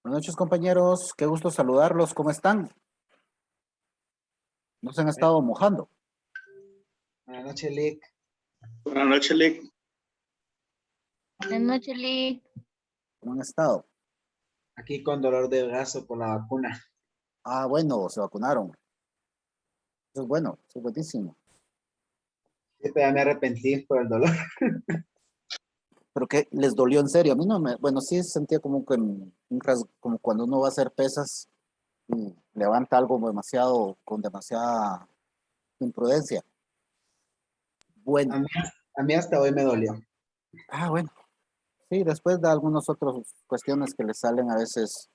Buenas noches, compañeros. Qué gusto saludarlos. ¿Cómo están? ¿No se han estado mojando? Buenas noches, Lick. Buenas noches, Lick. Buenas noches, Lee. ¿Cómo han estado? Aquí con dolor de brazo por la vacuna. Ah, bueno, se vacunaron. Eso es bueno, eso es buenísimo. Sí, pero ya me arrepentí por el dolor. ¿Pero qué? ¿Les dolió en serio? A mí no me... Bueno, sí sentía como que como cuando uno va a hacer pesas y levanta algo demasiado, con demasiada imprudencia. Bueno. A mí hasta hoy me dolió. Ah, bueno. Sí, después de algunas otras cuestiones que le salen a veces,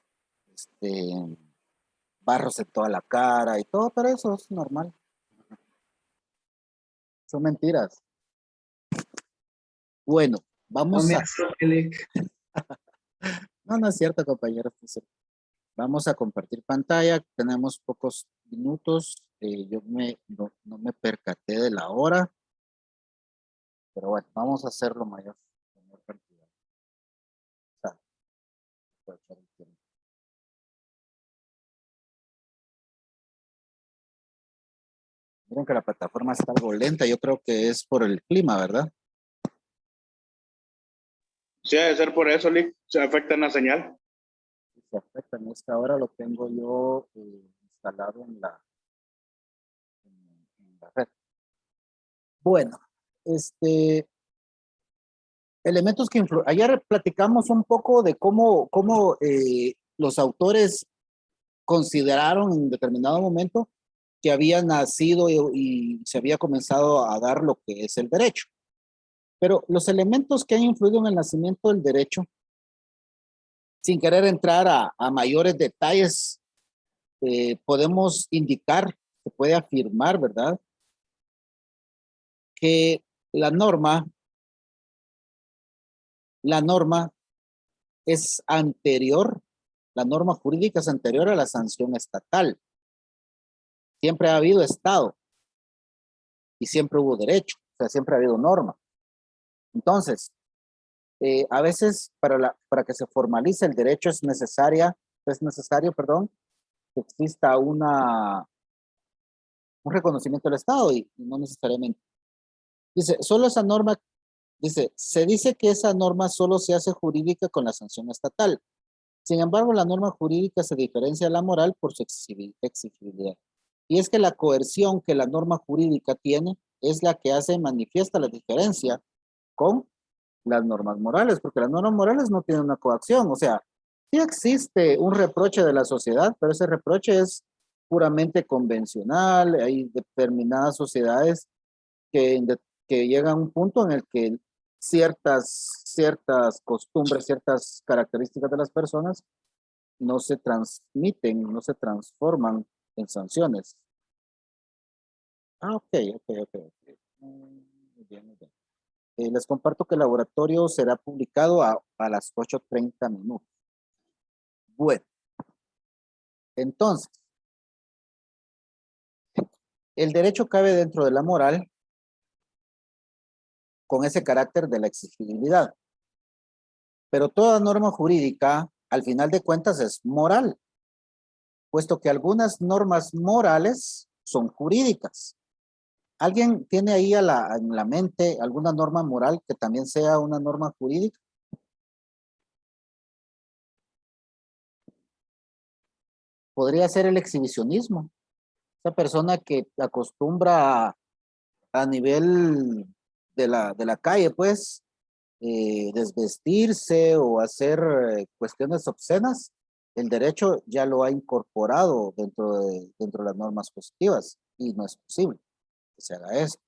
barros en toda la cara y todo, pero eso es normal. Son mentiras. Bueno, No vamos me a... azote, Lick. No, no es cierto, compañeros. Vamos a compartir pantalla. Tenemos pocos minutos. No me percaté de la hora. Pero bueno, vamos a hacerlo mayor cantidad. O sea, aprovechar el tiempo. Miren que la plataforma está algo lenta. Yo creo que es por el clima, ¿verdad? Sí, debe ser por eso, Lick. Se afecta en la señal. Se afecta. En esta hora lo tengo yo instalado en la red. Bueno, elementos que influyen. Ayer platicamos un poco de cómo los autores consideraron en determinado momento que había nacido y se había comenzado a dar lo que es el derecho. Pero los elementos que han influido en el nacimiento del derecho, sin querer entrar a mayores detalles, podemos indicar, se puede afirmar, ¿verdad? Que la norma es anterior, la norma jurídica es anterior a la sanción estatal. Siempre ha habido Estado y siempre hubo derecho, o sea, siempre ha habido norma. Entonces, a veces para que se formalice el derecho es necesario, que exista un reconocimiento del Estado y no necesariamente. Dice, se dice que esa norma solo se hace jurídica con la sanción estatal. Sin embargo, la norma jurídica se diferencia de la moral por su exigibilidad. Y es que la coerción que la norma jurídica tiene es la que hace manifiesta la diferencia con las normas morales, porque las normas morales no tienen una coacción. O sea, sí existe un reproche de la sociedad, pero ese reproche es puramente convencional. Hay determinadas sociedades que, que llegan a un punto en el que ciertas costumbres, ciertas características de las personas no se transmiten, no se transforman en sanciones. Ah, ok. Muy bien, muy bien. Les comparto que el laboratorio será publicado a las 8:30 minutos. Bueno, entonces, el derecho cabe dentro de la moral con ese carácter de la exigibilidad. Pero toda norma jurídica, al final de cuentas, es moral, puesto que algunas normas morales son jurídicas. ¿Alguien tiene ahí en la mente alguna norma moral que también sea una norma jurídica? podría ser el exhibicionismo. Esa persona que acostumbra a nivel de la calle, pues, desvestirse o hacer cuestiones obscenas, el derecho ya lo ha incorporado dentro de las normas positivas y no es posible que se haga eso.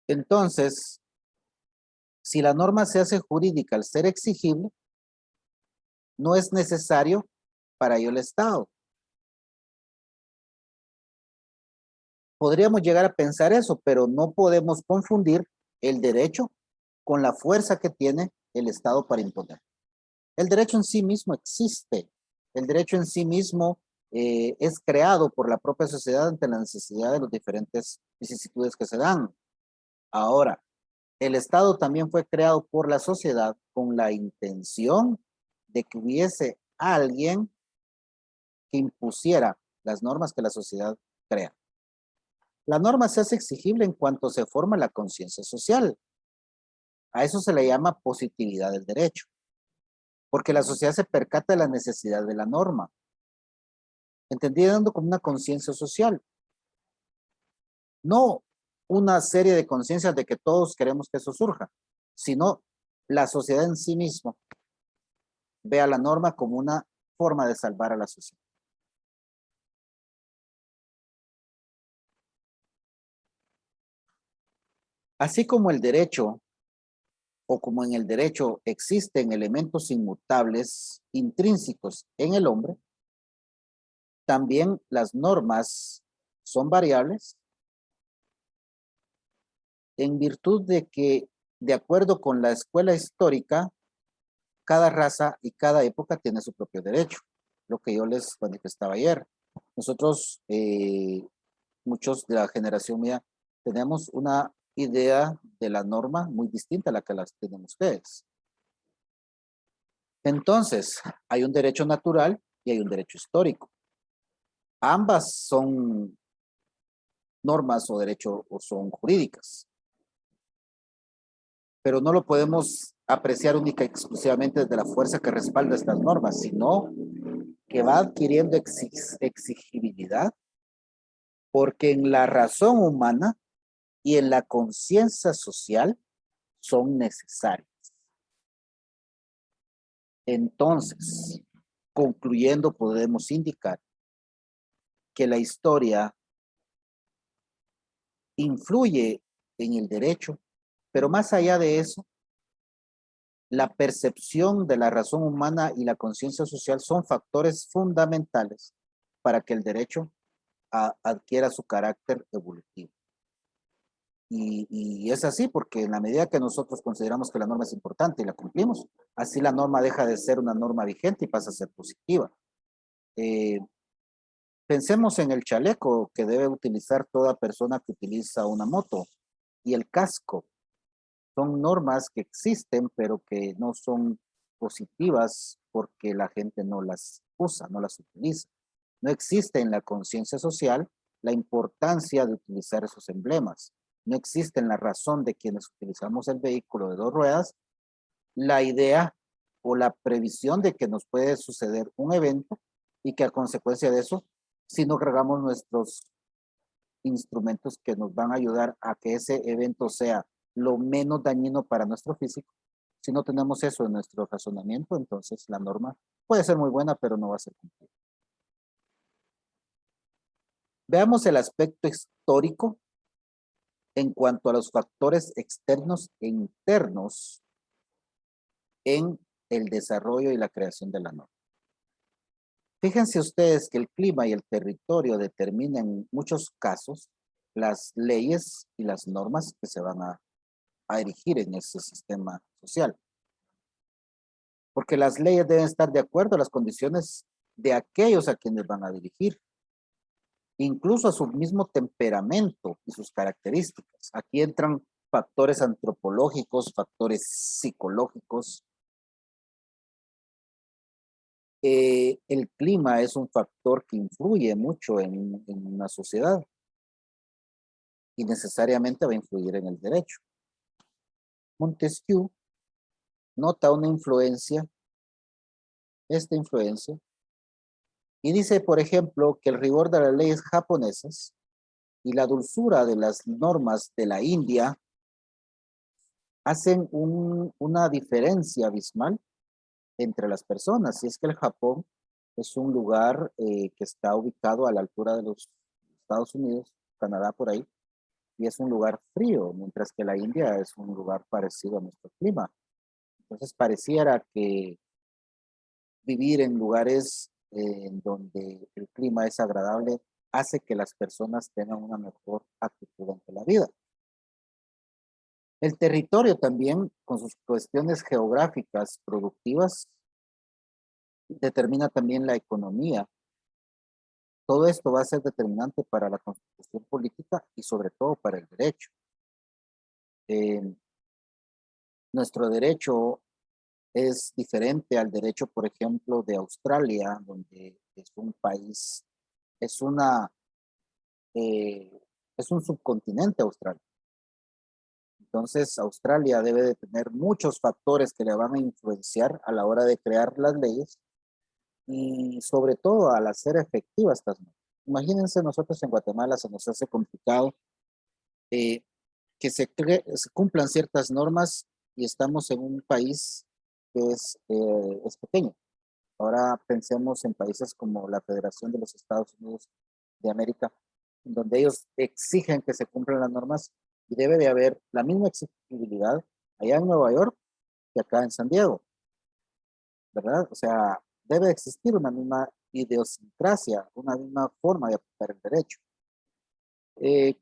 Entonces, si la norma se hace jurídica al ser exigible, no es necesario para ello el Estado. Podríamos llegar a pensar eso, pero no podemos confundir el derecho con la fuerza que tiene el Estado para imponer. El derecho en sí mismo existe. El derecho en sí mismo es creado por la propia sociedad ante la necesidad de las diferentes vicisitudes que se dan. Ahora, el Estado también fue creado por la sociedad con la intención de que hubiese alguien que impusiera las normas que la sociedad crea. La norma se hace exigible en cuanto se forma la conciencia social. A eso se le llama positividad del derecho, porque la sociedad se percata de la necesidad de la norma, entendiendo como una conciencia social. No una serie de conciencias de que todos queremos que eso surja, sino la sociedad en sí misma ve a la norma como una forma de salvar a la sociedad. Así como el derecho, o como en el derecho existen elementos inmutables intrínsecos en el hombre, también las normas son variables en virtud de que, de acuerdo con la escuela histórica, cada raza y cada época tiene su propio derecho, lo que yo les manifestaba ayer. Nosotros, muchos de la generación mía, tenemos una idea de la norma muy distinta a la que las tienen ustedes. Entonces, hay un derecho natural y hay un derecho histórico. Ambas son normas o derecho o son jurídicas, pero no lo podemos apreciar única y exclusivamente desde la fuerza que respalda estas normas, sino que va adquiriendo exigibilidad porque en la razón humana y en la conciencia social son necesarias. Entonces, concluyendo, podemos indicar que la historia influye en el derecho, pero más allá de eso, la percepción de la razón humana y la conciencia social son factores fundamentales para que el derecho adquiera su carácter evolutivo. Y es así porque en la medida que nosotros consideramos que la norma es importante y la cumplimos, así la norma deja de ser una norma vigente y pasa a ser positiva. Pensemos en el chaleco que debe utilizar toda persona que utiliza una moto y el casco. Son normas que existen, pero que no son positivas porque la gente no las usa, no las utiliza. No existe en la conciencia social la importancia de utilizar esos emblemas. No existe en la razón de quienes utilizamos el vehículo de dos ruedas la idea o la previsión de que nos puede suceder un evento y que a consecuencia de eso, si no cargamos nuestros instrumentos que nos van a ayudar a que ese evento sea lo menos dañino para nuestro físico. Si no tenemos eso en nuestro razonamiento, entonces la norma puede ser muy buena, pero no va a ser cumplida. Veamos el aspecto histórico en cuanto a los factores externos e internos en el desarrollo y la creación de la norma. Fíjense ustedes que el clima y el territorio determinan en muchos casos las leyes y las normas que se van a erigir en ese sistema social. Porque las leyes deben estar de acuerdo a las condiciones de aquellos a quienes van a dirigir, incluso a su mismo temperamento y sus características. Aquí entran factores antropológicos, factores psicológicos. El clima es un factor que influye mucho en una sociedad y necesariamente va a influir en el derecho. Montesquieu nota una influencia, esta influencia, Y dice, por ejemplo, que el rigor de las leyes japonesas y la dulzura de las normas de la India hacen una diferencia abismal entre las personas. Y es que el Japón es un lugar que está ubicado a la altura de los Estados Unidos, Canadá por ahí, y es un lugar frío, mientras que la India es un lugar parecido a nuestro clima. Entonces pareciera que vivir en lugares en donde el clima es agradable hace que las personas tengan una mejor actitud ante la vida. El territorio también, con sus cuestiones geográficas productivas, determina también la economía. Todo esto va a ser determinante para la constitución política y sobre todo para el derecho. Nuestro derecho es diferente al derecho, por ejemplo, de Australia, donde es un país, es una, es un subcontinente Australia. Entonces, Australia debe de tener muchos factores que le van a influenciar a la hora de crear las leyes y sobre todo al hacer efectivas estas normas. Imagínense, nosotros en Guatemala se nos hace complicado que se cumplan ciertas normas y estamos en un país que es pequeño. Ahora pensemos en países como la Federación de los Estados Unidos de América, donde ellos exigen que se cumplan las normas y debe de haber la misma exigibilidad allá en Nueva York que acá en San Diego, ¿verdad? O sea, debe existir una misma idiosincrasia, una misma forma de aplicar el derecho.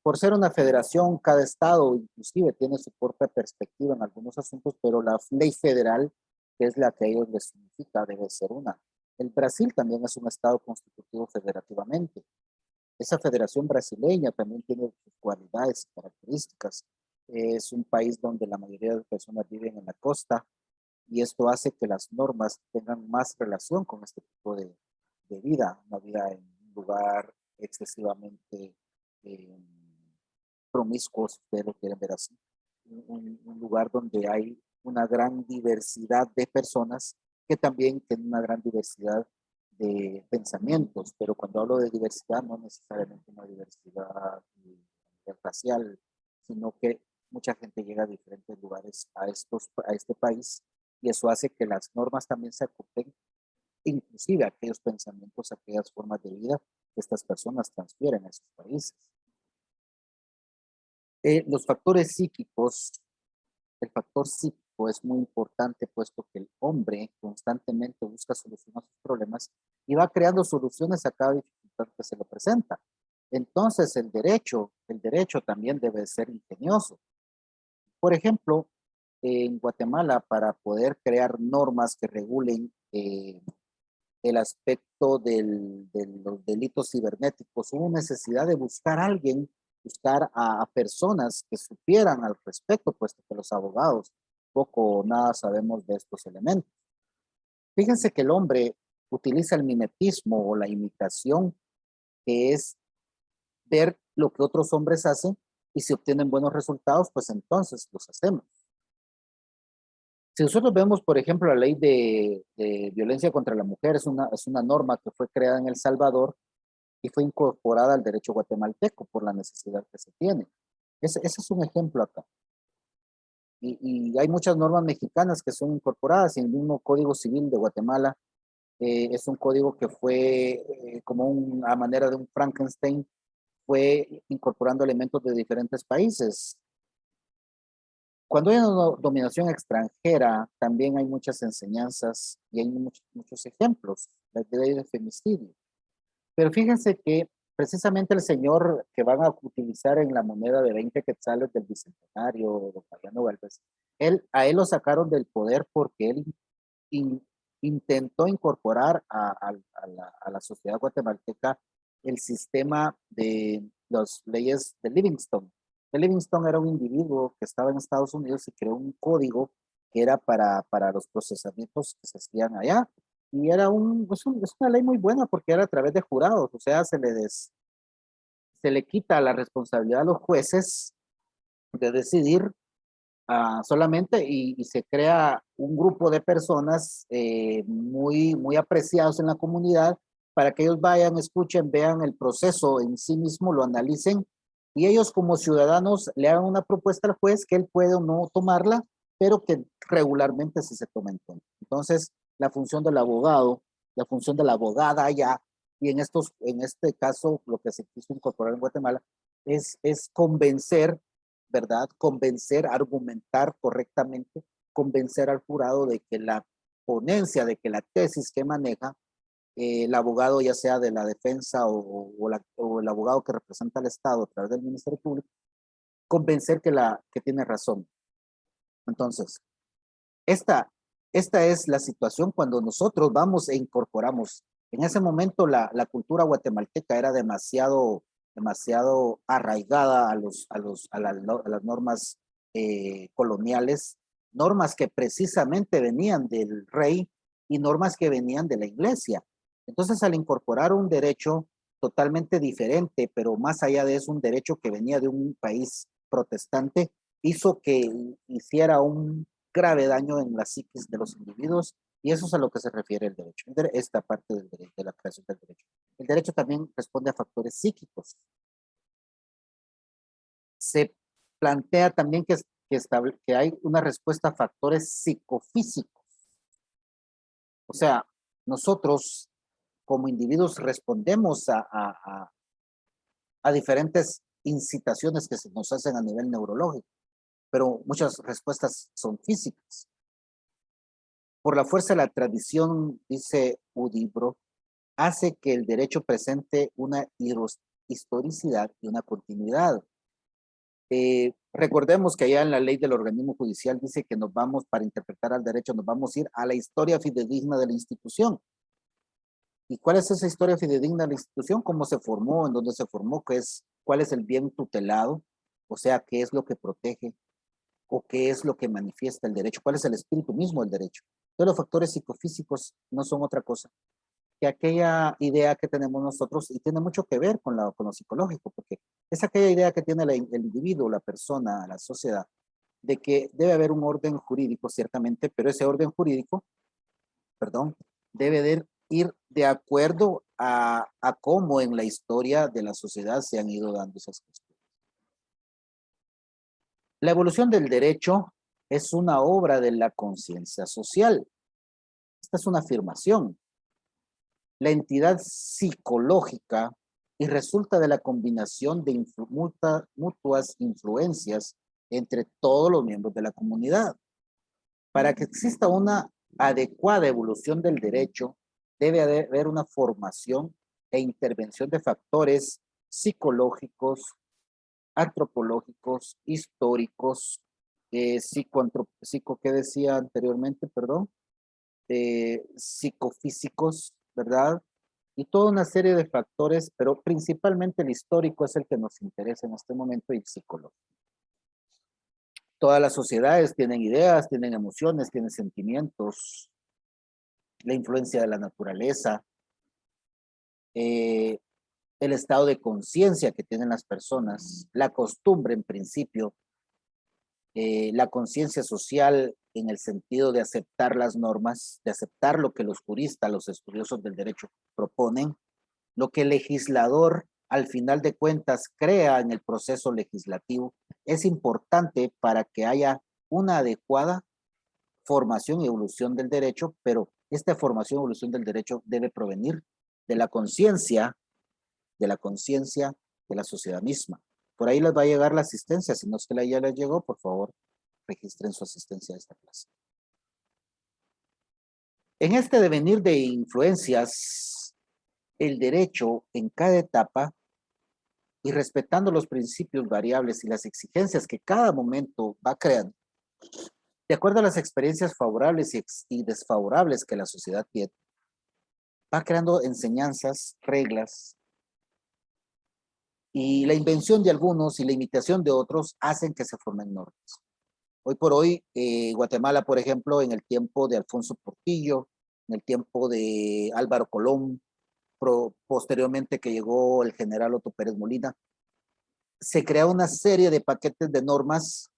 Por ser una federación, cada estado inclusive tiene su propia perspectiva en algunos asuntos, pero la ley federal, que es la que a ellos les significa, debe ser una. El Brasil también es un estado constitutivo federativamente. Esa federación brasileña también tiene sus cualidades y características. Es un país donde la mayoría de las personas viven en la costa y esto hace que las normas tengan más relación con este tipo de vida, una vida en un lugar excesivamente eh, promiscuo, si ustedes lo quieren ver así. Un lugar donde hay una gran diversidad de personas que también tienen una gran diversidad de pensamientos, pero cuando hablo de diversidad no necesariamente una diversidad racial, sino que mucha gente llega a diferentes lugares a este país y eso hace que las normas también se acoplen inclusive a aquellos pensamientos, aquellas formas de vida que estas personas transfieren a esos países. Los factores psíquicos, el factor psíquico es muy importante puesto que el hombre constantemente busca solucionar sus problemas y va creando soluciones a cada dificultad que se le presenta. Entonces el derecho también debe ser ingenioso. Por ejemplo, en Guatemala, para poder crear normas que regulen el aspecto de los delitos cibernéticos, hubo necesidad de buscar a alguien, buscar a personas que supieran al respecto, puesto que los abogados poco o nada sabemos de estos elementos. Fíjense que el hombre utiliza el mimetismo o la imitación, que es ver lo que otros hombres hacen y si obtienen buenos resultados, pues entonces los hacemos. Si nosotros vemos, por ejemplo, la ley de violencia contra la mujer, es una norma que fue creada en El Salvador y fue incorporada al derecho guatemalteco por la necesidad que se tiene. Ese es un ejemplo acá. Y hay muchas normas mexicanas que son incorporadas en el mismo Código Civil de Guatemala. Es un código que fue como a manera de un Frankenstein, fue incorporando elementos de diferentes países. Cuando hay una dominación extranjera, también hay muchas enseñanzas y hay muchos ejemplos de ley de femicidio. Pero fíjense que precisamente el señor que van a utilizar en la moneda de 20 quetzales del Bicentenario, don Mariano Valdés, a él lo sacaron del poder porque él intentó incorporar a la sociedad guatemalteca el sistema de las leyes de Livingstone. Livingstone era un individuo que estaba en Estados Unidos y creó un código que era para los procesamientos que se hacían allá. Y era es una ley muy buena porque era a través de jurados, o sea, se le quita la responsabilidad a los jueces de decidir solamente y se crea un grupo de personas muy apreciados en la comunidad para que ellos vayan, escuchen, vean el proceso en sí mismo, lo analicen, y ellos como ciudadanos le hagan una propuesta al juez que él puede o no tomarla, pero que regularmente sí se toma en cuenta. Entonces, la función del abogado, la función de la abogada ya, y en este caso, lo que se quiso incorporar en Guatemala, es convencer, ¿verdad? Convencer, argumentar correctamente, convencer al jurado de que la ponencia, de que la tesis que maneja el abogado, ya sea de la defensa o el abogado que representa al Estado a través del Ministerio Público, convencer que tiene razón. Entonces, esta es la situación cuando nosotros vamos e incorporamos. En ese momento la cultura guatemalteca era demasiado arraigada a las normas coloniales, normas que precisamente venían del rey y normas que venían de la iglesia. Entonces, al incorporar un derecho totalmente diferente, pero más allá de eso, un derecho que venía de un país protestante, hizo que hiciera un grave daño en la psiquis de los individuos, y eso es a lo que se refiere el derecho, esta parte del derecho, de la creación del derecho. El derecho también responde a factores psíquicos. Se plantea también que hay una respuesta a factores psicofísicos. O sea, nosotros como individuos respondemos a diferentes incitaciones que se nos hacen a nivel neurológico, pero muchas respuestas son físicas. Por la fuerza de la tradición, dice Udibro, hace que el derecho presente una historicidad y una continuidad. Recordemos que allá en la ley del organismo judicial dice que nos vamos, para interpretar al derecho, nos vamos a ir a la historia fidedigna de la institución. ¿Y cuál es esa historia fidedigna de la institución? ¿Cómo se formó? ¿En dónde se formó? ¿Cuál es el bien tutelado? O sea, ¿qué es lo que protege? ¿O qué es lo que manifiesta el derecho? ¿Cuál es el espíritu mismo del derecho? Entonces, los factores psicofísicos no son otra cosa que aquella idea que tenemos nosotros, y tiene mucho que ver con lo psicológico, porque es aquella idea que tiene el individuo, la persona, la sociedad, de que debe haber un orden jurídico, ciertamente, pero ese orden jurídico, perdón, debe de ir de acuerdo a cómo en la historia de la sociedad se han ido dando esas cuestiones. La evolución del derecho es una obra de la conciencia social. Esta es una afirmación. La entidad psicológica y resulta de la combinación de mutuas influencias entre todos los miembros de la comunidad. Para que exista una adecuada evolución del derecho, debe haber una formación e intervención de factores psicológicos, antropológicos, históricos, ¿qué decía anteriormente? Perdón. Psicofísicos, ¿verdad? Y toda una serie de factores, pero principalmente el histórico es el que nos interesa en este momento, y el psicológico. Todas las sociedades tienen ideas, tienen emociones, tienen sentimientos, la influencia de la naturaleza, el estado de conciencia que tienen las personas, la costumbre en principio, la conciencia social en el sentido de aceptar las normas, de aceptar lo que los juristas, los estudiosos del derecho proponen, lo que el legislador al final de cuentas crea en el proceso legislativo, es importante para que haya una adecuada formación y evolución del derecho, pero esta formación y evolución del derecho debe provenir de la conciencia de la sociedad misma. Por ahí les va a llegar la asistencia. Si no es que ya les llegó, por favor, registren su asistencia a esta clase. En este devenir de influencias, el derecho en cada etapa, y respetando los principios variables y las exigencias que cada momento va creando, de acuerdo a las experiencias favorables y desfavorables que la sociedad tiene, va creando enseñanzas, reglas, y la invención de algunos y la imitación de otros hacen que se formen normas. Hoy por hoy, Guatemala, por ejemplo, en el tiempo de Alfonso Portillo, en el tiempo de Álvaro Colón, posteriormente que llegó el general Otto Pérez Molina, se crea una serie de paquetes de normas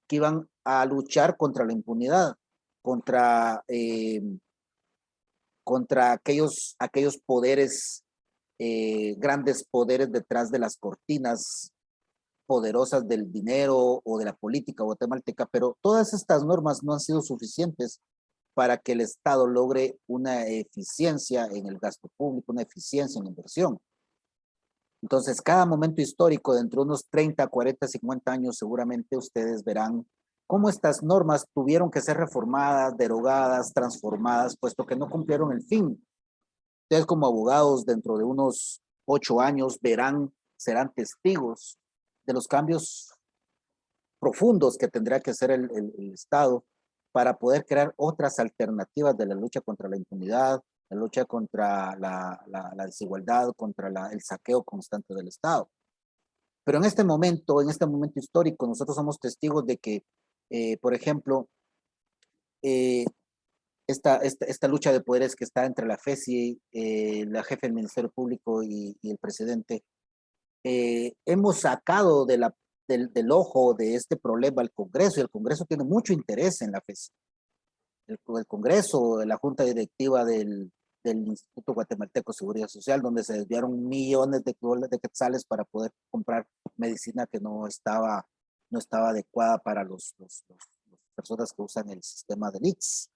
que iban a luchar contra la impunidad, contra contra aquellos poderes, grandes poderes detrás de las cortinas poderosas del dinero o de la política guatemalteca, pero todas estas normas no han sido suficientes para que el Estado logre una eficiencia en el gasto público, una eficiencia en la inversión. Entonces, cada momento histórico, dentro de unos 30, 40, 50 años, seguramente ustedes verán cómo estas normas tuvieron que ser reformadas, derogadas, transformadas, puesto que no cumplieron el fin. Ustedes como abogados, dentro de unos 8 años, verán, serán testigos de los cambios profundos que tendrá que hacer el Estado para poder crear otras alternativas de la lucha contra la impunidad, la lucha contra la desigualdad, contra el saqueo constante del Estado. Pero en este momento histórico, nosotros somos testigos de que, por ejemplo, esta lucha de poderes que está entre la FESI, la jefe del Ministerio Público y el presidente, hemos sacado del ojo de este problema al Congreso, y el Congreso tiene mucho interés en la FESI. El Congreso, la Junta Directiva del Instituto Guatemalteco de Seguridad Social, donde se desviaron millones de quetzales para poder comprar medicina que no estaba adecuada para las personas que usan el sistema del ICS.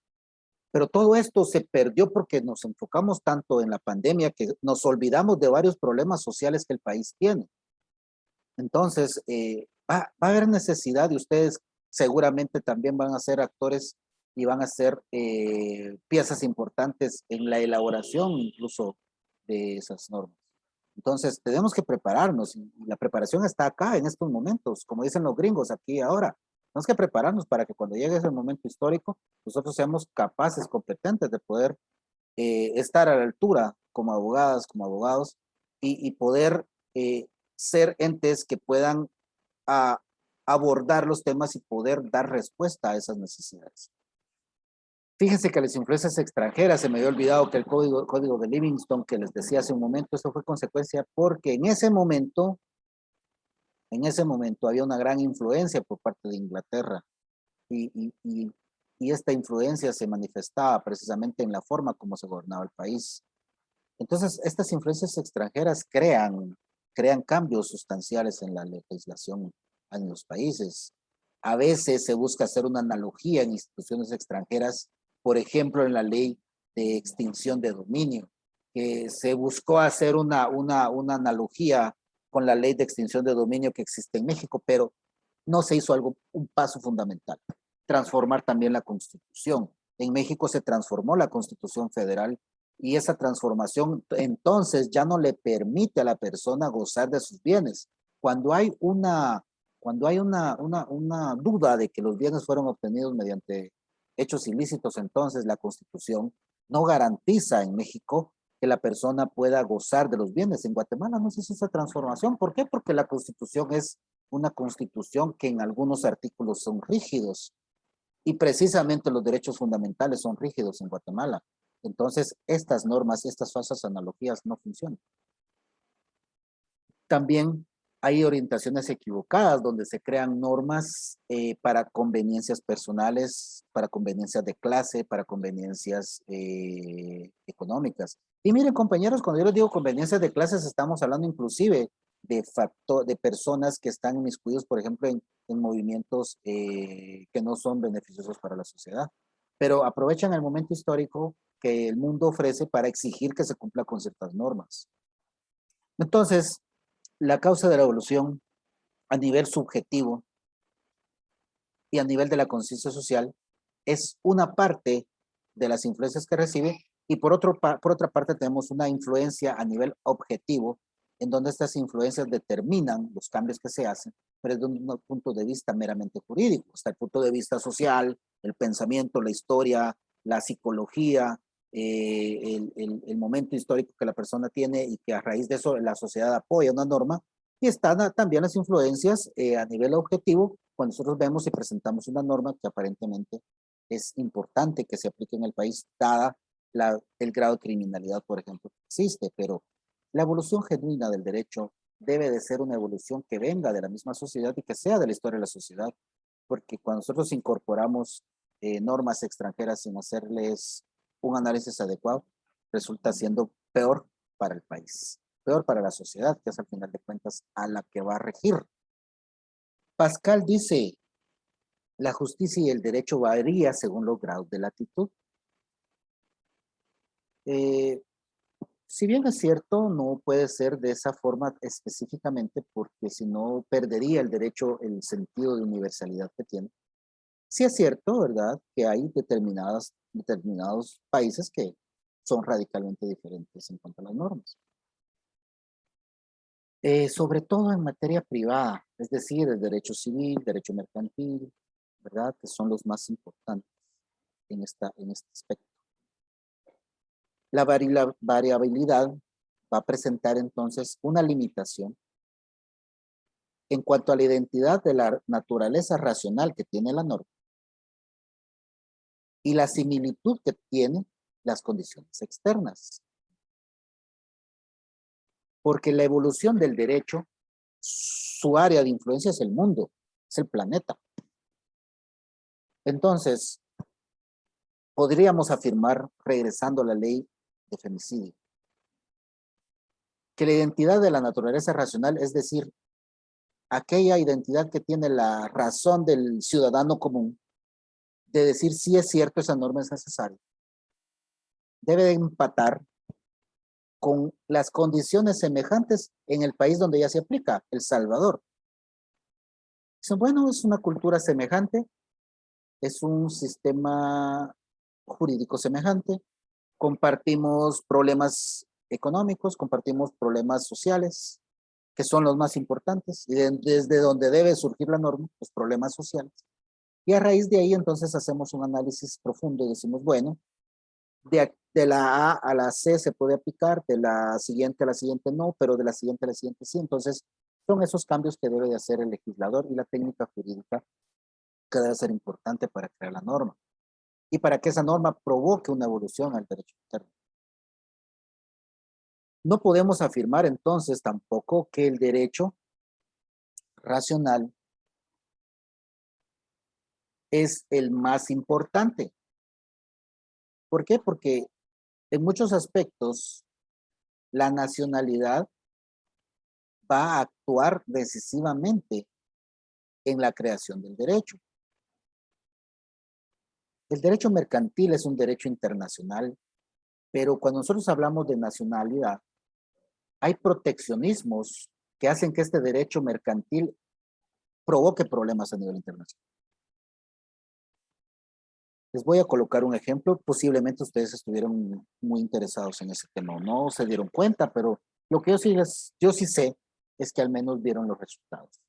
Pero todo esto se perdió porque nos enfocamos tanto en la pandemia que nos olvidamos de varios problemas sociales que el país tiene. Entonces, va a haber necesidad, y ustedes seguramente también van a ser actores y van a ser piezas importantes en la elaboración incluso de esas normas. Entonces, tenemos que prepararnos, y la preparación está acá en estos momentos, como dicen los gringos, aquí y ahora. Tenemos que prepararnos para que cuando llegue ese momento histórico, nosotros seamos capaces, competentes de poder estar a la altura como abogadas, como abogados, y poder ser entes que puedan abordar los temas y poder dar respuesta a esas necesidades. Fíjense que las influencias extranjeras, se me había olvidado que el código de Livingston que les decía hace un momento, esto fue consecuencia porque en ese momento había una gran influencia por parte de Inglaterra, y esta influencia se manifestaba precisamente en la forma como se gobernaba el país. Entonces, estas influencias extranjeras crean cambios sustanciales en la legislación en los países. A veces se busca hacer una analogía en instituciones extranjeras, por ejemplo, en la ley de extinción de dominio, que se buscó hacer una analogía con la ley de extinción de dominio que existe en México, pero no se hizo un paso fundamental, transformar también la Constitución. En México se transformó la Constitución Federal, y esa transformación entonces ya no le permite a la persona gozar de sus bienes. Cuando hay una duda de que los bienes fueron obtenidos mediante hechos ilícitos, entonces la Constitución no garantiza en México que la persona pueda gozar de los bienes. En Guatemala no se hizo esa transformación. ¿Por qué? Porque la Constitución es una Constitución que en algunos artículos son rígidos, y precisamente los derechos fundamentales son rígidos en Guatemala. Entonces, estas normas, estas falsas analogías no funcionan. También hay orientaciones equivocadas donde se crean normas para conveniencias personales, para conveniencias de clase, para conveniencias económicas. Y miren, compañeros, cuando yo les digo conveniencias de clases, estamos hablando inclusive de personas que están inmiscuidos, por ejemplo, en movimientos que no son beneficiosos para la sociedad, pero aprovechan el momento histórico que el mundo ofrece para exigir que se cumpla con ciertas normas. Entonces, la causa de la evolución a nivel subjetivo y a nivel de la conciencia social es una parte de las influencias que recibe, y por otra parte tenemos una influencia a nivel objetivo, en donde estas influencias determinan los cambios que se hacen, pero desde un punto de vista meramente jurídico. Está el punto de vista social, el pensamiento, la historia, la psicología, el momento histórico que la persona tiene, y que a raíz de eso la sociedad apoya una norma. Y están también las influencias a nivel objetivo, cuando nosotros vemos y presentamos una norma que aparentemente es importante que se aplique en el país, dada el grado de criminalidad, por ejemplo, que existe. Pero la evolución genuina del derecho debe de ser una evolución que venga de la misma sociedad y que sea de la historia de la sociedad, porque cuando nosotros incorporamos normas extranjeras sin hacerles un análisis adecuado, resulta siendo peor para el país, peor para la sociedad, que es al final de cuentas a la que va a regir. Pascal dice, la justicia y el derecho varía según los grados de latitud. Si bien es cierto, no puede ser de esa forma específicamente, porque si no perdería el derecho el sentido de universalidad que tiene. Sí es cierto, ¿verdad?, que hay determinados países que son radicalmente diferentes en cuanto a las normas. Sobre todo en materia privada, es decir, el derecho civil, derecho mercantil, ¿verdad?, que son los más importantes en este aspecto. La variabilidad va a presentar entonces una limitación en cuanto a la identidad de la naturaleza racional que tiene la norma y la similitud que tienen las condiciones externas. Porque la evolución del derecho, su área de influencia es el mundo, es el planeta. Entonces, podríamos afirmar, regresando a la ley de femicidio, que la identidad de la naturaleza racional, es decir, aquella identidad que tiene la razón del ciudadano común, de decir si es cierto esa norma es necesaria, debe de empatar con las condiciones semejantes en el país donde ya se aplica, El Salvador. Dicen, bueno, es una cultura semejante, es un sistema jurídico semejante, compartimos problemas económicos, compartimos problemas sociales, que son los más importantes, y desde donde debe surgir la norma, los problemas sociales. Y a raíz de ahí, entonces, hacemos un análisis profundo y decimos, bueno, de la A a la C se puede aplicar, de la siguiente a la siguiente no, pero de la siguiente a la siguiente sí. Entonces, son esos cambios que debe de hacer el legislador y la técnica jurídica que debe ser importante para crear la norma y para que esa norma provoque una evolución al derecho interno. No podemos afirmar entonces tampoco que el derecho racional es el más importante. ¿Por qué? Porque en muchos aspectos la nacionalidad va a actuar decisivamente en la creación del derecho. El derecho mercantil es un derecho internacional, pero cuando nosotros hablamos de nacionalidad, hay proteccionismos que hacen que este derecho mercantil provoque problemas a nivel internacional. Les voy a colocar un ejemplo, posiblemente ustedes estuvieron muy interesados en ese tema o no se dieron cuenta, pero lo que yo sí sé es que al menos vieron los resultados.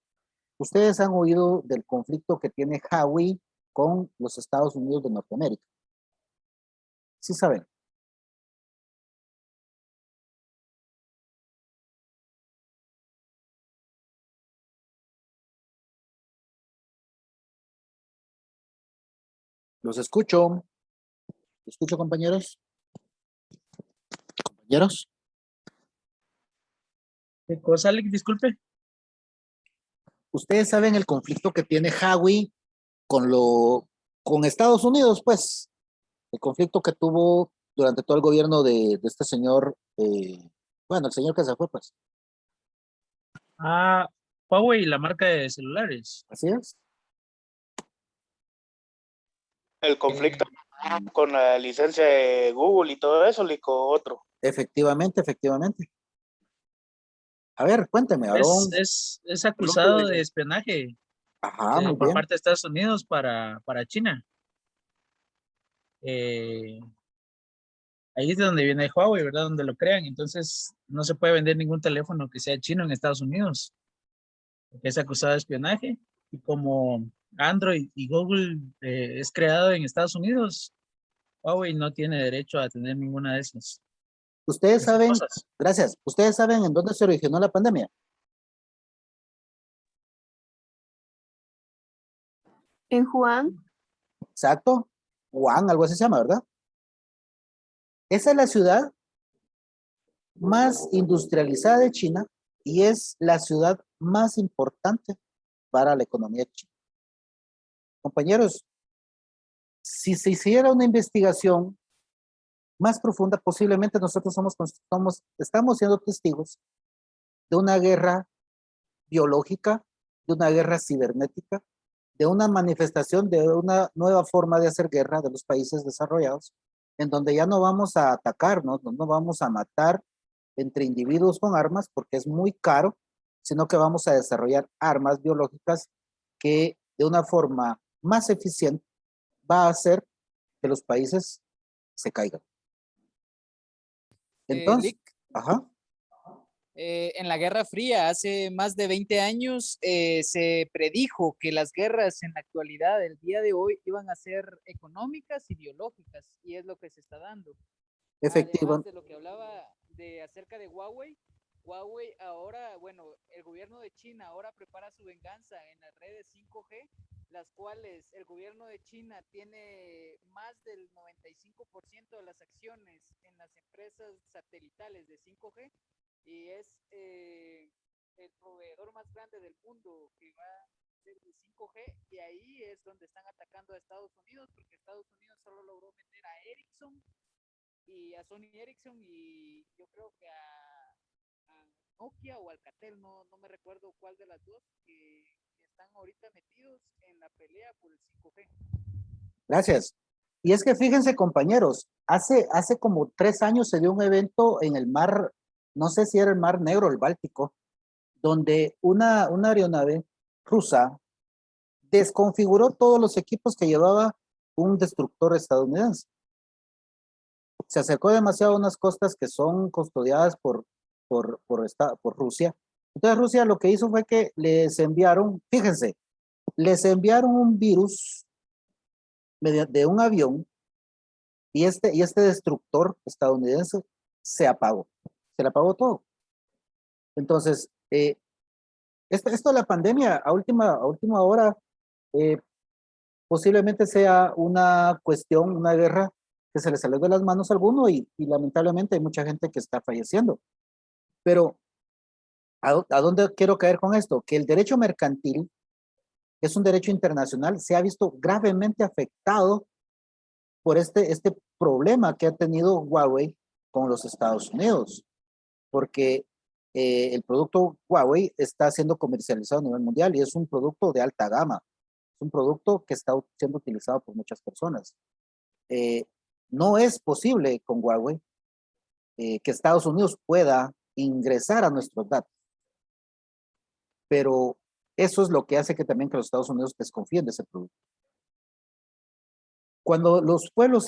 Ustedes han oído del conflicto que tiene Hawái con los Estados Unidos de Norteamérica. ¿Sí saben? Los escucho. ¿Escucho, compañeros? ¿Compañeros? ¿Qué cosa, Alex? Disculpe. Ustedes saben el conflicto que tiene Hawái con Estados Unidos, pues. El conflicto que tuvo durante todo el gobierno de este señor, bueno, el señor que se fue, pues. Ah, Huawei, la marca de celulares. Así es. El conflicto con la licencia de Google y todo eso, Lico, otro. Efectivamente, efectivamente. A ver, cuénteme, Aarón. Es acusado de espionaje Ajá, muy por bien. parte de Estados Unidos para China. Ahí es de donde viene Huawei, ¿verdad? Donde lo crean. Entonces, no se puede vender ningún teléfono que sea chino en Estados Unidos, porque es acusado de espionaje. Y como Android y Google es creado en Estados Unidos, Huawei no tiene derecho a tener ninguna de esas Ustedes saben, cosas. gracias, ustedes saben en dónde se originó la pandemia. En Juan, Exacto. Wuhan, algo así se llama, ¿verdad? Esa es la ciudad más industrializada de China y es la ciudad más importante para la economía china. Compañeros, si se hiciera una investigación más profunda, posiblemente nosotros estamos siendo testigos de una guerra biológica, de una guerra cibernética, de una manifestación de una nueva forma de hacer guerra de los países desarrollados, en donde ya no vamos a atacarnos, no vamos a matar entre individuos con armas porque es muy caro, sino que vamos a desarrollar armas biológicas que de una forma más eficiente va a hacer que los países se caigan. Entonces, Lick, ajá. en la Guerra Fría, hace más de 20 años, se predijo que las guerras en la actualidad, el día de hoy, iban a ser económicas y biológicas, y es lo que se está dando. Efectivamente. Además de lo que hablaba acerca de Huawei, Huawei ahora, bueno, el gobierno de China ahora prepara su venganza en las redes 5G, las cuales el gobierno de China tiene más del 95% de las acciones en las empresas satelitales de 5G y es el proveedor más grande del mundo que va a ser de 5G, y ahí es donde están atacando a Estados Unidos, porque Estados Unidos solo logró meter a Ericsson y a Sony Ericsson, y yo creo que a Nokia o Alcatel, no me recuerdo cuál de las dos, que están ahorita metidos en la pelea por el 5G. Gracias. Y es que fíjense, compañeros, hace como 3 años se dio un evento en el mar, no sé si era el Mar Negro o el Báltico, donde una aeronave rusa desconfiguró todos los equipos que llevaba un destructor estadounidense. Se acercó demasiado a unas costas que son custodiadas por Rusia. Entonces Rusia lo que hizo fue que les enviaron, fíjense, les enviaron un virus de un avión y este destructor estadounidense se apagó. Se le apagó todo. Entonces, esto de la pandemia a última hora posiblemente sea una cuestión, una guerra que se le salió de las manos a alguno y lamentablemente hay mucha gente que está falleciendo. Pero, ¿a dónde quiero caer con esto? Que el derecho mercantil, que es un derecho internacional, se ha visto gravemente afectado por este problema que ha tenido Huawei con los Estados Unidos, porque el producto Huawei está siendo comercializado a nivel mundial y es un producto de alta gama, es un producto que está siendo utilizado por muchas personas. No es posible con Huawei que Estados Unidos pueda ingresar a nuestros datos, pero eso es lo que hace que también que los Estados Unidos desconfíen de ese producto. Cuando los pueblos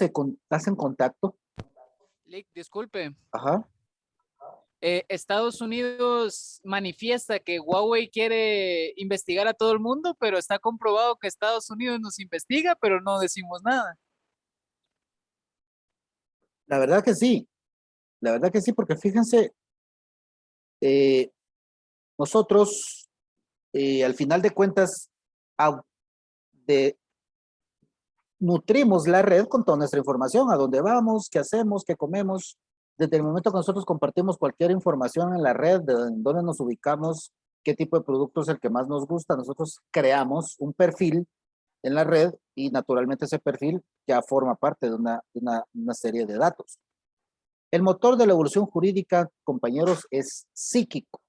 hacen contacto. Lick, disculpe. Ajá. Estados Unidos manifiesta que Huawei quiere investigar a todo el mundo, pero está comprobado que Estados Unidos nos investiga, pero no decimos nada. La verdad que sí, porque fíjense, nosotros al final de cuentas nutrimos la red con toda nuestra información, a dónde vamos, qué hacemos, qué comemos. Desde el momento que nosotros compartimos cualquier información en la red, de dónde nos ubicamos, qué tipo de producto es el que más nos gusta, nosotros creamos un perfil en la red y naturalmente ese perfil ya forma parte de una serie de datos. El motor de la evolución jurídica, compañeros, es psíquico.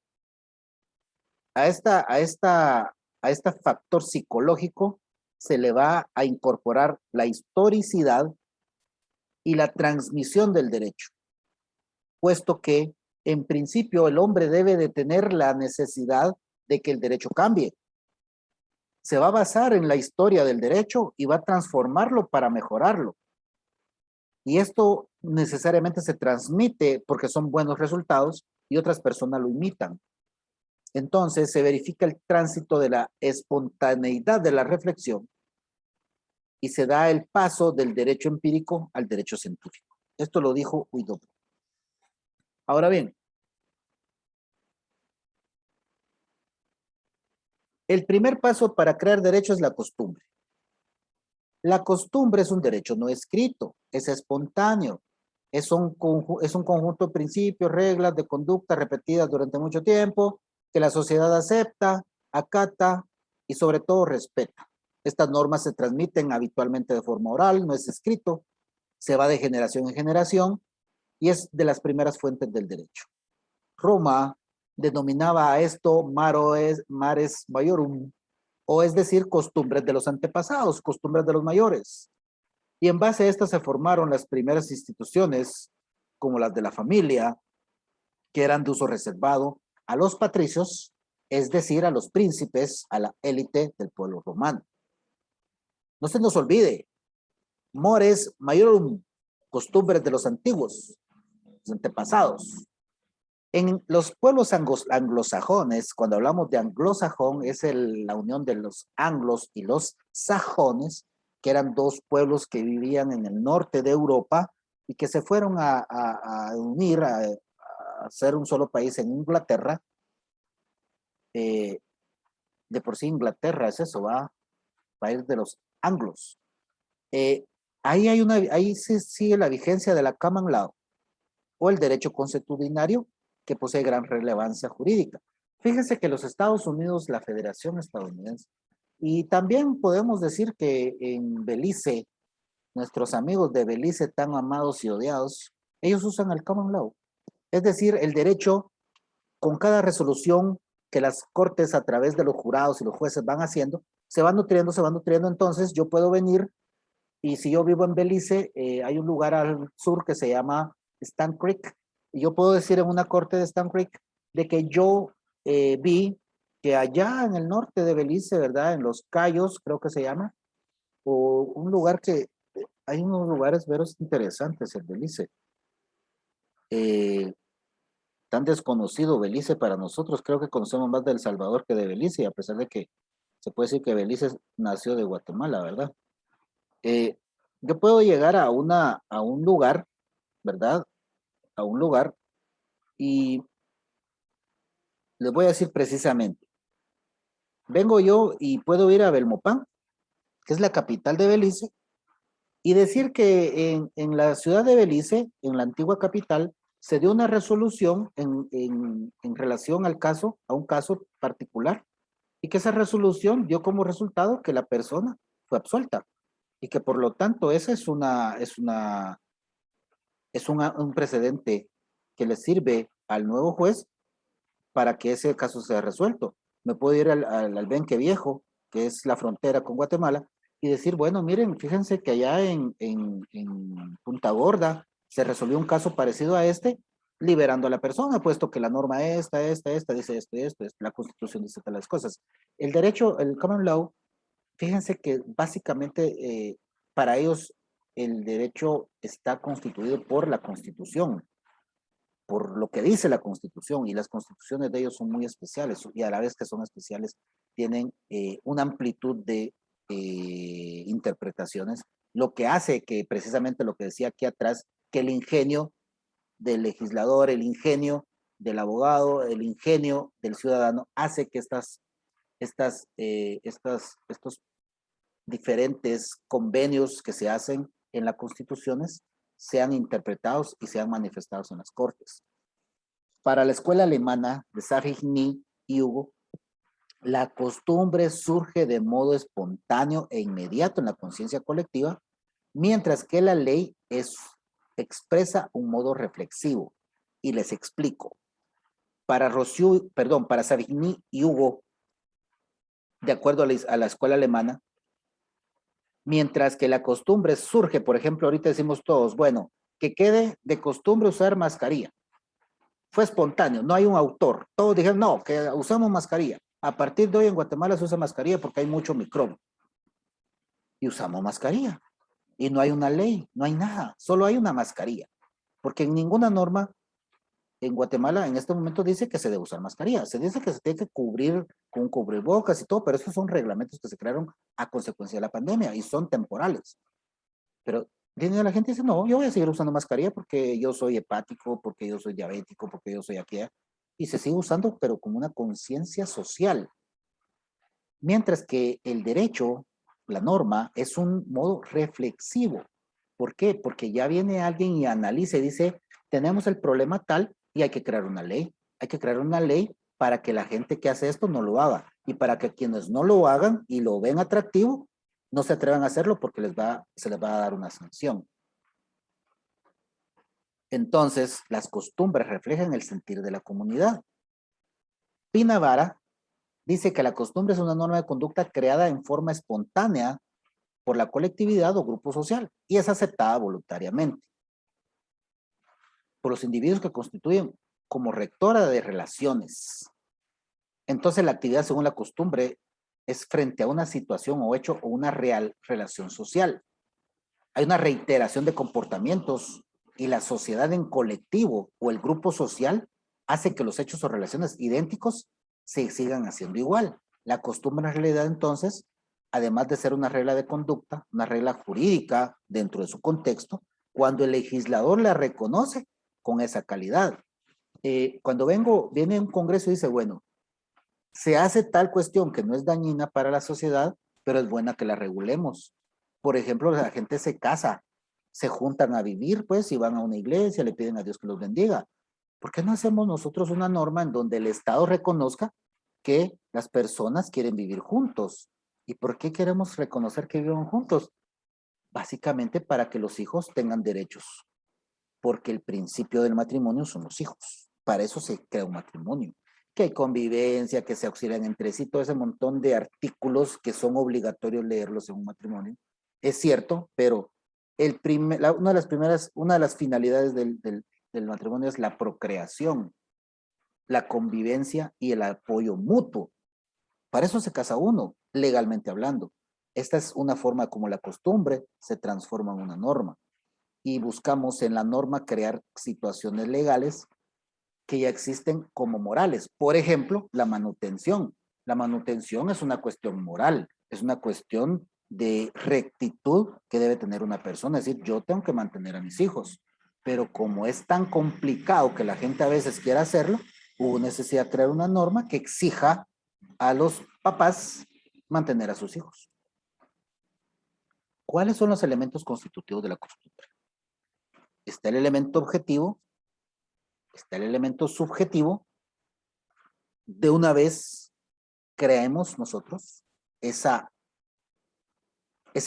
A este factor psicológico se le va a incorporar la historicidad y la transmisión del derecho, puesto que en principio el hombre debe de tener la necesidad de que el derecho cambie. Se va a basar en la historia del derecho y va a transformarlo para mejorarlo. Y esto necesariamente se transmite porque son buenos resultados y otras personas lo imitan. Entonces se verifica el tránsito de la espontaneidad de la reflexión y se da el paso del derecho empírico al derecho científico. Esto lo dijo Huidobro. Ahora bien, el primer paso para crear derecho es la costumbre. La costumbre es un derecho no escrito, es espontáneo, es un conjunto de principios, reglas de conducta repetidas durante mucho tiempo, que la sociedad acepta, acata y sobre todo respeta. Estas normas se transmiten habitualmente de forma oral, no es escrito, se va de generación en generación y es de las primeras fuentes del derecho. Roma denominaba a esto mares maiorum, o es decir, costumbres de los antepasados, costumbres de los mayores. Y en base a estas se formaron las primeras instituciones, como las de la familia, que eran de uso reservado a los patricios, es decir, a los príncipes, a la élite del pueblo romano. No se nos olvide, mores maiorum, costumbres de los antiguos, los antepasados. En los pueblos anglosajones, cuando hablamos de anglosajón, es la unión de los anglos y los sajones, que eran dos pueblos que vivían en el norte de Europa y que se fueron a unir, a ser un solo país en Inglaterra. De por sí Inglaterra es eso, va, país de los anglos. Ahí se sigue la vigencia de la common law o el derecho consuetudinario, que posee gran relevancia jurídica. Fíjense que los Estados Unidos, la Federación Estadounidense, y también podemos decir que en Belice, nuestros amigos de Belice tan amados y odiados, ellos usan el common law. Es decir, el derecho con cada resolución que las cortes a través de los jurados y los jueces van haciendo, se van nutriendo, entonces yo puedo venir y si yo vivo en Belice, hay un lugar al sur que se llama Stand Creek, y yo puedo decir en una corte de Stand Creek de que yo vi que allá en el norte de Belice, ¿verdad? En Los Cayos, creo que se llama, o un lugar que, hay unos lugares veros interesantes en Belice. Tan desconocido Belice para nosotros, creo que conocemos más de El Salvador que de Belice, a pesar de que se puede decir que Belice nació de Guatemala, ¿verdad? Yo puedo llegar a un lugar, ¿verdad? A un lugar y les voy a decir precisamente, vengo yo y puedo ir a Belmopán, que es la capital de Belice, y decir que en la ciudad de Belice, en la antigua capital, se dio una resolución en relación al caso, a un caso particular, y que esa resolución dio como resultado que la persona fue absuelta, y que por lo tanto ese es un precedente que le sirve al nuevo juez para que ese caso sea resuelto. Me puedo ir al Benque Viejo, que es la frontera con Guatemala, y decir, bueno, miren, fíjense que allá en Punta Gorda se resolvió un caso parecido a este, liberando a la persona, puesto que la norma esta, dice esto, la Constitución dice tales cosas. El derecho, el common law, fíjense que básicamente para ellos el derecho está constituido por la Constitución, por lo que dice la Constitución, y las constituciones de ellos son muy especiales, y a la vez que son especiales, tienen una amplitud de interpretaciones, lo que hace que precisamente lo que decía aquí atrás, que el ingenio del legislador, el ingenio del abogado, el ingenio del ciudadano, hace que estos diferentes convenios que se hacen en las constituciones sean interpretados y sean manifestados en las cortes. Para la escuela alemana de Savigny y Hugo, la costumbre surge de modo espontáneo e inmediato en la conciencia colectiva, mientras que la ley expresa un modo reflexivo. Y les explico. Para Savigny y Hugo, de acuerdo a la escuela alemana, mientras que la costumbre surge, por ejemplo, ahorita decimos todos, bueno, que quede de costumbre usar mascarilla. Fue espontáneo, no hay un autor. Todos dijeron, no, que usamos mascarilla. A partir de hoy en Guatemala se usa mascarilla porque hay mucho microbio. Y usamos mascarilla. Y no hay una ley, no hay nada, solo hay una mascarilla. Porque en ninguna norma en Guatemala en este momento dice que se debe usar mascarilla. Se dice que se tiene que cubrir con cubrebocas y todo, pero esos son reglamentos que se crearon a consecuencia de la pandemia y son temporales. Pero la gente dice, no, yo voy a seguir usando mascarilla porque yo soy hepático, porque yo soy diabético, porque yo soy aquí. Y se sigue usando, pero como una conciencia social. Mientras que el derecho, la norma, es un modo reflexivo. ¿Por qué? Porque ya viene alguien y analiza y dice, tenemos el problema tal y hay que crear una ley. Hay que crear una ley para que la gente que hace esto no lo haga. Y para que quienes no lo hagan y lo ven atractivo, no se atrevan a hacerlo porque se les va a dar una sanción. Entonces, las costumbres reflejan el sentir de la comunidad. Pinavara dice que la costumbre es una norma de conducta creada en forma espontánea por la colectividad o grupo social y es aceptada voluntariamente por los individuos que constituyen como rectora de relaciones. Entonces, la actividad según la costumbre es frente a una situación o hecho o una real relación social. Hay una reiteración de comportamientos y la sociedad en colectivo o el grupo social hace que los hechos o relaciones idénticos se sigan haciendo igual. La costumbre en realidad entonces, además de ser una regla de conducta, una regla jurídica dentro de su contexto, cuando el legislador la reconoce con esa calidad. Cuando viene un congreso y dice, bueno, se hace tal cuestión que no es dañina para la sociedad, pero es buena que la regulemos. Por ejemplo, la gente se casa, se juntan a vivir, pues, y van a una iglesia, le piden a Dios que los bendiga. ¿Por qué no hacemos nosotros una norma en donde el Estado reconozca que las personas quieren vivir juntos? ¿Y por qué queremos reconocer que viven juntos? Básicamente para que los hijos tengan derechos, porque el principio del matrimonio son los hijos. Para eso se crea un matrimonio. Que hay convivencia, que se auxilian entre sí, todo ese montón de artículos que son obligatorios leerlos en un matrimonio. Es cierto, pero una de las finalidades del matrimonio es la procreación, la convivencia y el apoyo mutuo. Para eso se casa uno, legalmente hablando. Esta es una forma como la costumbre se transforma en una norma. Y buscamos en la norma crear situaciones legales que ya existen como morales. Por ejemplo, la manutención. La manutención es una cuestión moral, es una cuestión de rectitud que debe tener una persona. Es decir, yo tengo que mantener a mis hijos, pero como es tan complicado que la gente a veces quiera hacerlo, hubo necesidad de crear una norma que exija a los papás mantener a sus hijos. ¿Cuáles son los elementos constitutivos de la costumbre? Está el elemento objetivo, está el elemento subjetivo. De una vez creemos nosotros esa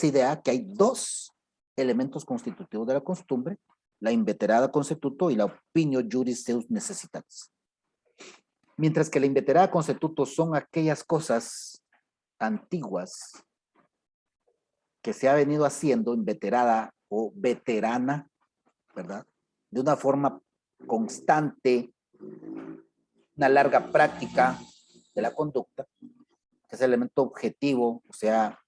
idea que hay dos elementos constitutivos de la costumbre, la inveterada constituto y la opinio juris seus necessitatis. Mientras que la inveterada constituto son aquellas cosas antiguas que se ha venido haciendo inveterada o veterana, ¿verdad? De una forma constante, una larga práctica de la conducta, que es el elemento objetivo, o sea,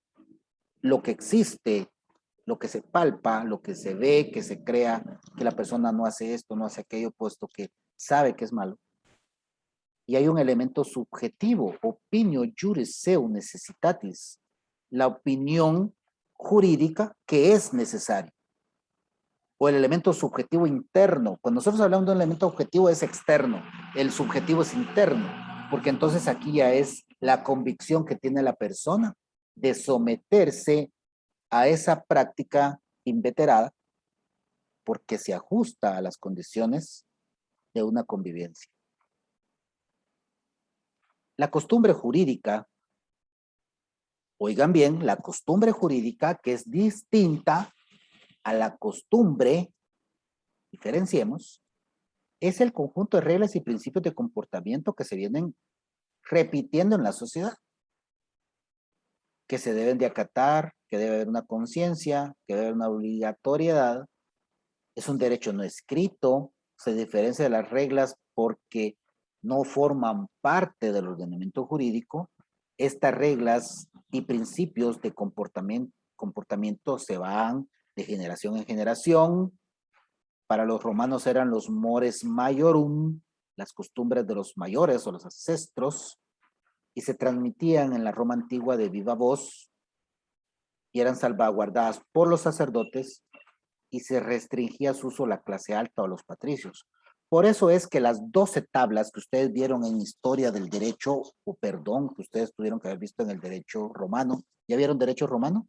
lo que existe, lo que se palpa, lo que se ve, que se crea, que la persona no hace esto, no hace aquello, puesto que sabe que es malo. Y hay un elemento subjetivo, opinio juris seu necessitatis, la opinión jurídica que es necesaria. O el elemento subjetivo interno. Cuando nosotros hablamos de un elemento objetivo es externo, el subjetivo es interno, porque entonces aquí ya es la convicción que tiene la persona de someterse a esa práctica inveterada porque se ajusta a las condiciones de una convivencia. La costumbre jurídica, oigan bien, la costumbre jurídica que es distinta a la costumbre, diferenciemos, es el conjunto de reglas y principios de comportamiento que se vienen repitiendo en la sociedad, que se deben de acatar, que debe haber una conciencia, que debe haber una obligatoriedad. Es un derecho no escrito, se diferencia de las reglas porque no forman parte del ordenamiento jurídico. Estas reglas y principios de comportamiento se van de generación en generación. Para los romanos eran los mores maiorum, las costumbres de los mayores o los ancestros, y se transmitían en la Roma antigua de viva voz y eran salvaguardadas por los sacerdotes y se restringía su uso a la clase alta o a los patricios. Por eso es que las 12 tablas que ustedes vieron en historia del derecho, o perdón, que ustedes tuvieron que haber visto en el derecho romano, ¿ya vieron derecho romano?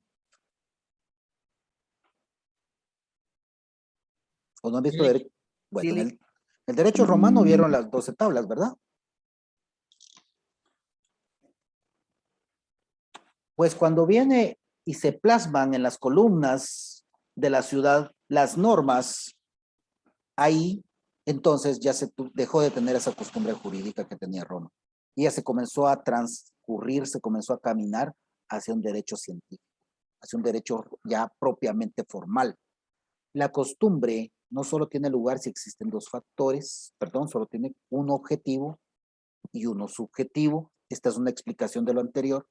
¿O no han visto Sí. derecho? Bueno, Sí. en el derecho romano vieron las 12 tablas, ¿verdad? Pues cuando viene y se plasman en las columnas de la ciudad las normas, ahí entonces ya dejó de tener esa costumbre jurídica que tenía Roma. Y ya se comenzó a transcurrir, se comenzó a caminar hacia un derecho científico, hacia un derecho ya propiamente formal. La costumbre no solo tiene lugar si existen dos factores, perdón, solo tiene un objetivo y uno subjetivo. Esta es una explicación de lo anterior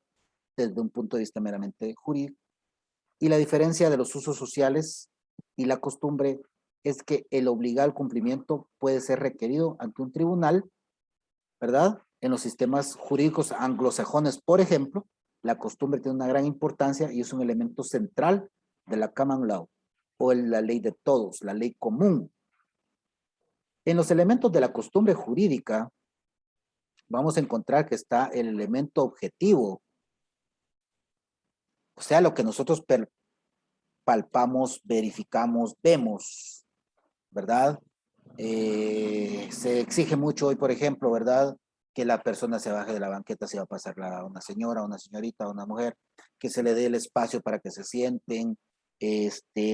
desde un punto de vista meramente jurídico. Y la diferencia de los usos sociales y la costumbre es que el obligado cumplimiento puede ser requerido ante un tribunal, ¿verdad? En los sistemas jurídicos anglosajones, por ejemplo, la costumbre tiene una gran importancia y es un elemento central de la common law o la ley de todos, la ley común. En los elementos de la costumbre jurídica vamos a encontrar que está el elemento objetivo, o sea, lo que nosotros palpamos, verificamos, vemos, ¿verdad? Se exige mucho hoy, por ejemplo, ¿verdad? Que la persona se baje de la banqueta si va a pasar una señora, una señorita, una mujer, que se le dé el espacio para que se sienten.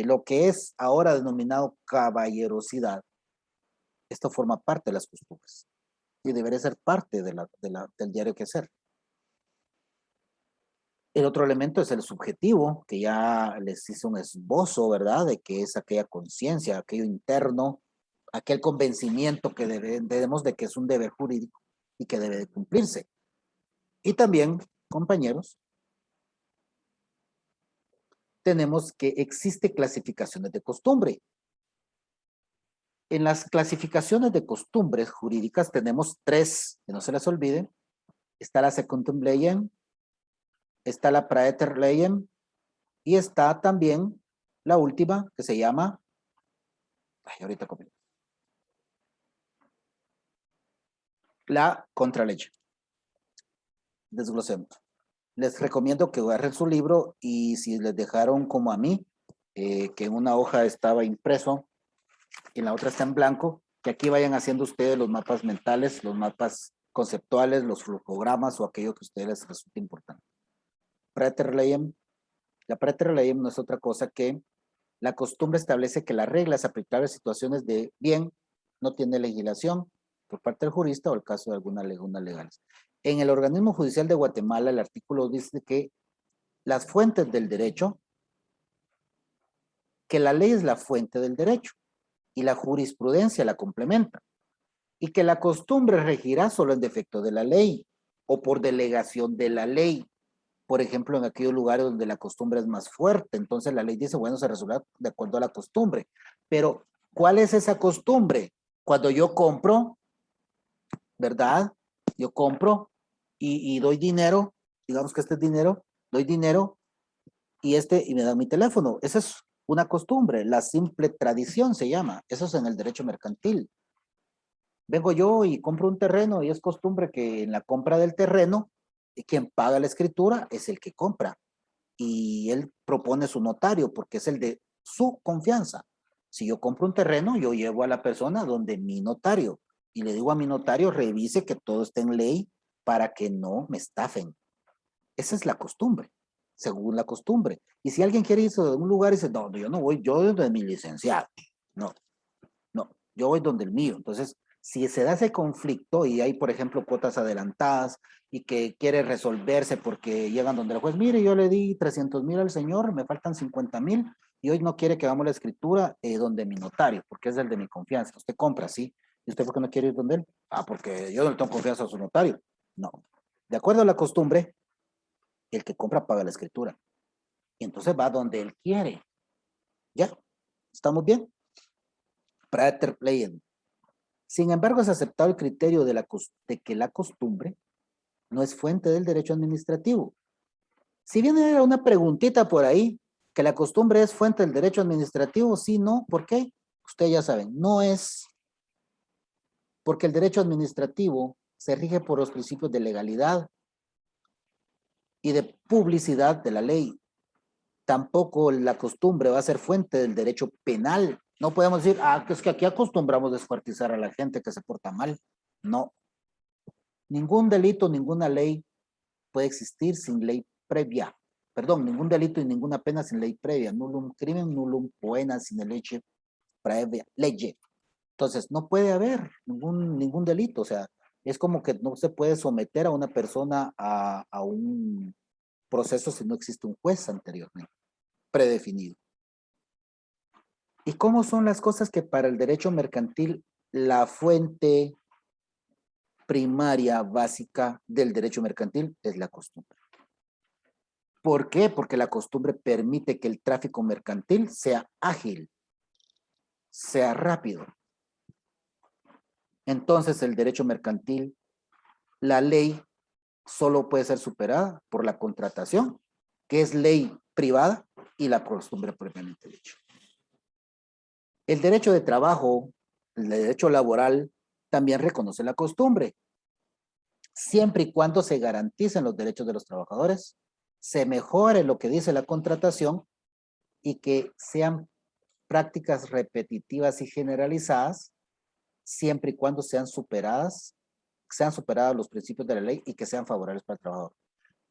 Lo que es ahora denominado caballerosidad, esto forma parte de las costumbres y debería ser parte del diario quehacer. El otro elemento es el subjetivo, que ya les hice un esbozo, ¿verdad? De que es aquella conciencia, aquello interno, aquel convencimiento que debemos de que es un deber jurídico y que debe de cumplirse. Y también, compañeros, tenemos que existe clasificaciones de costumbre. En las clasificaciones de costumbres jurídicas tenemos 3, que no se les olvide. Está la Secundum Leiem, está la Praeter Leiem y está también la última que se llama, ahorita comento, la Contraley. Desglosemos. Les recomiendo que agarren su libro y si les dejaron como a mí, que en una hoja estaba impreso y en la otra está en blanco, que aquí vayan haciendo ustedes los mapas mentales, los mapas conceptuales, los flujogramas o aquello que a ustedes les resulte importante. Praeter Leiem. La Praeter Leiem no es otra cosa que la costumbre establece que las reglas aplicables a situaciones de bien no tiene legislación por parte del jurista o el caso de alguna laguna legales. En el organismo judicial de Guatemala, el artículo dice que las fuentes del derecho, que la ley es la fuente del derecho y la jurisprudencia la complementa, y que la costumbre regirá solo en defecto de la ley o por delegación de la ley. Por ejemplo, en aquellos lugares donde la costumbre es más fuerte, entonces la ley dice, bueno, se resuelve de acuerdo a la costumbre. Pero, ¿cuál es esa costumbre? Cuando yo compro, ¿verdad? Yo compro y doy dinero, digamos que este es dinero, doy dinero y me dan mi teléfono. Esa es una costumbre, la simple tradición se llama. Eso es en el derecho mercantil. Vengo yo y compro un terreno y es costumbre que en la compra del terreno, quien paga la escritura es el que compra. Y él propone su notario porque es el de su confianza. Si yo compro un terreno, yo llevo a la persona donde mi notario y le digo a mi notario, revise que todo esté en ley para que no me estafen. Esa es la costumbre, según la costumbre. Y si alguien quiere irse de un lugar y dice, no, yo no voy, yo donde mi licenciado. No, yo voy donde el mío. Entonces, si se da ese conflicto y hay, por ejemplo, cuotas adelantadas y que quiere resolverse porque llegan donde el juez, mire, yo le di 300,000 al señor, me faltan 50,000 y hoy no quiere que hagamos la escritura donde mi notario, porque es el de mi confianza. Usted compra, ¿sí? ¿Y usted por qué no quiere ir donde él? Ah, porque yo no le tengo confianza a su notario. No. De acuerdo a la costumbre, el que compra paga la escritura. Y entonces va donde él quiere. ¿Ya? ¿Estamos bien? Praeter Leiem. Sin embargo, es aceptado el criterio de que la costumbre no es fuente del derecho administrativo. Si bien era una preguntita por ahí, que la costumbre es fuente del derecho administrativo, sí, no, ¿por qué? Ustedes ya saben, no es porque el derecho administrativo se rige por los principios de legalidad y de publicidad de la ley. Tampoco la costumbre va a ser fuente del derecho penal. No podemos decir, es que aquí acostumbramos descuartizar a la gente que se porta mal. No. Ningún delito, ninguna ley puede existir sin ley previa. Perdón, ningún delito y ninguna pena sin ley previa. Nullum crimen, nullum poena, sin leche previa. Leye. Entonces, no puede haber ningún delito, o sea, es como que no se puede someter a una persona a un proceso si no existe un juez anteriormente, predefinido. ¿Y cómo son las cosas que para el derecho mercantil la fuente primaria básica del derecho mercantil es la costumbre? ¿Por qué? Porque la costumbre permite que el tráfico mercantil sea ágil, sea rápido. Entonces, el derecho mercantil, la ley solo puede ser superada por la contratación, que es ley privada, y la costumbre propiamente dicha. El derecho de trabajo, el derecho laboral, también reconoce la costumbre, siempre y cuando se garanticen los derechos de los trabajadores, se mejore lo que dice la contratación y que sean prácticas repetitivas y generalizadas, siempre y cuando sean superados los principios de la ley y que sean favorables para el trabajador.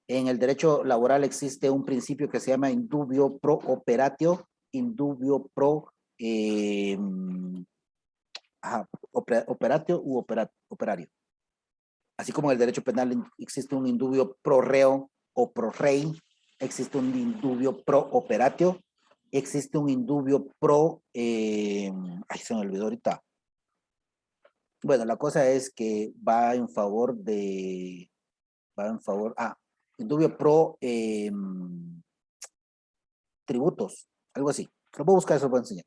En el derecho laboral existe un principio que se llama indubio pro operatio, indubio pro operatio u operario. Así como en el derecho penal existe un indubio pro reo o pro rei, existe un indubio pro operatio, existe un indubio pro, ay, se me olvidó ahorita. Bueno, la cosa es que va en favor, indubio pro tributos, algo así. Lo voy a buscar, eso lo voy a enseñar.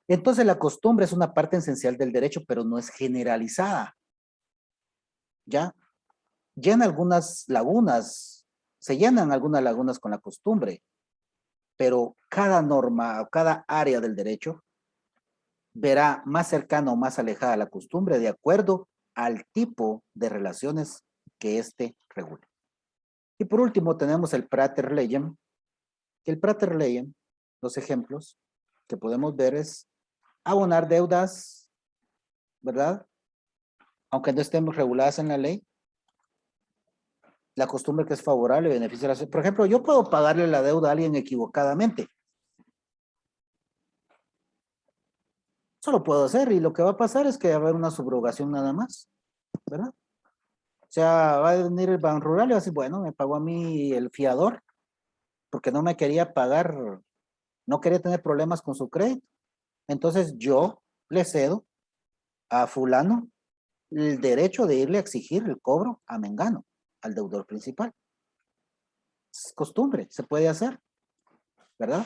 Entonces la costumbre es una parte esencial del derecho, pero no es generalizada. ¿Ya? Llena algunas lagunas, se llenan algunas lagunas con la costumbre, pero cada norma o cada área del derecho verá más cercana o más alejada a la costumbre de acuerdo al tipo de relaciones que éste regule. Y por último tenemos el Prater Legem, que el Prater Legem, los ejemplos que podemos ver es abonar deudas, ¿verdad? Aunque no estemos reguladas en la ley, la costumbre que es favorable beneficia a la sociedad. Por ejemplo, yo puedo pagarle la deuda a alguien equivocadamente. Eso lo puedo hacer y lo que va a pasar es que va a haber una subrogación nada más, ¿verdad? O sea, va a venir el Ban Rural y va a decir, bueno, me pagó a mí el fiador porque no me quería pagar, no quería tener problemas con su crédito. Entonces yo le cedo a fulano el derecho de irle a exigir el cobro a Mengano, al deudor principal. Es costumbre, se puede hacer, ¿verdad?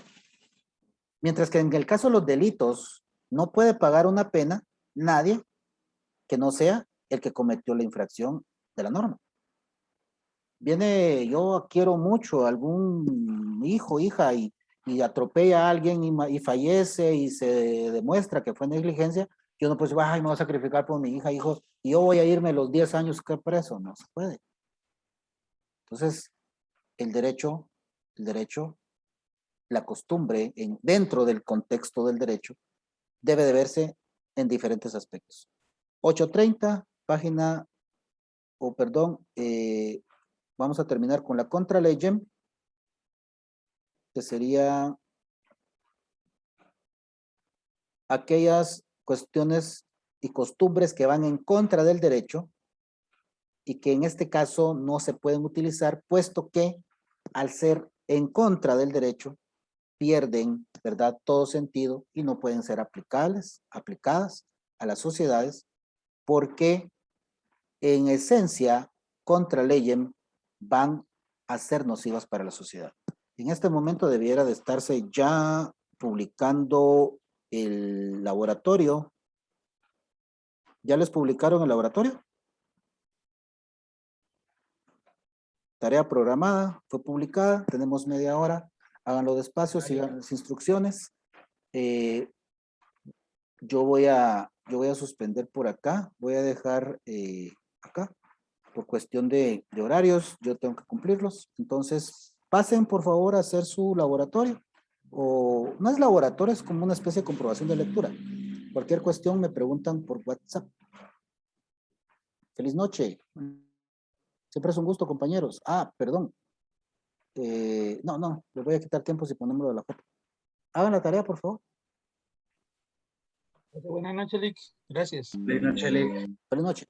Mientras que en el caso de los delitos, no puede pagar una pena nadie que no sea el que cometió la infracción de la norma. Viene, yo quiero mucho a algún hijo, hija, y atropella a alguien y fallece y se demuestra que fue negligencia, yo no puedo decir, ay, me voy a sacrificar por mi hija, hijo, y yo voy a irme los 10 años que preso. No se puede. Entonces, el derecho, la costumbre dentro del contexto del derecho debe de verse en diferentes aspectos. 830, página, vamos a terminar con la contra legem, que sería aquellas cuestiones y costumbres que van en contra del derecho y que en este caso no se pueden utilizar, puesto que al ser en contra del derecho, pierden, ¿verdad?, todo sentido y no pueden ser aplicadas a las sociedades porque en esencia contra legem van a ser nocivas para la sociedad. En este momento debiera de estarse ya publicando el laboratorio. ¿Ya les publicaron el laboratorio? Tarea programada, fue publicada, tenemos media hora. Háganlo despacio, sigan las instrucciones. Yo voy a suspender por acá, voy a dejar acá, por cuestión de horarios, yo tengo que cumplirlos. Entonces, pasen por favor a hacer su laboratorio. O no es laboratorio, es como una especie de comprobación de lectura. Cualquier cuestión me preguntan por WhatsApp. Feliz noche. Siempre es un gusto, compañeros. Perdón. No, les voy a quitar tiempo si ponemos la foto. Hagan la tarea, por favor. Buenas noches, Lick. Gracias. Buenas noches.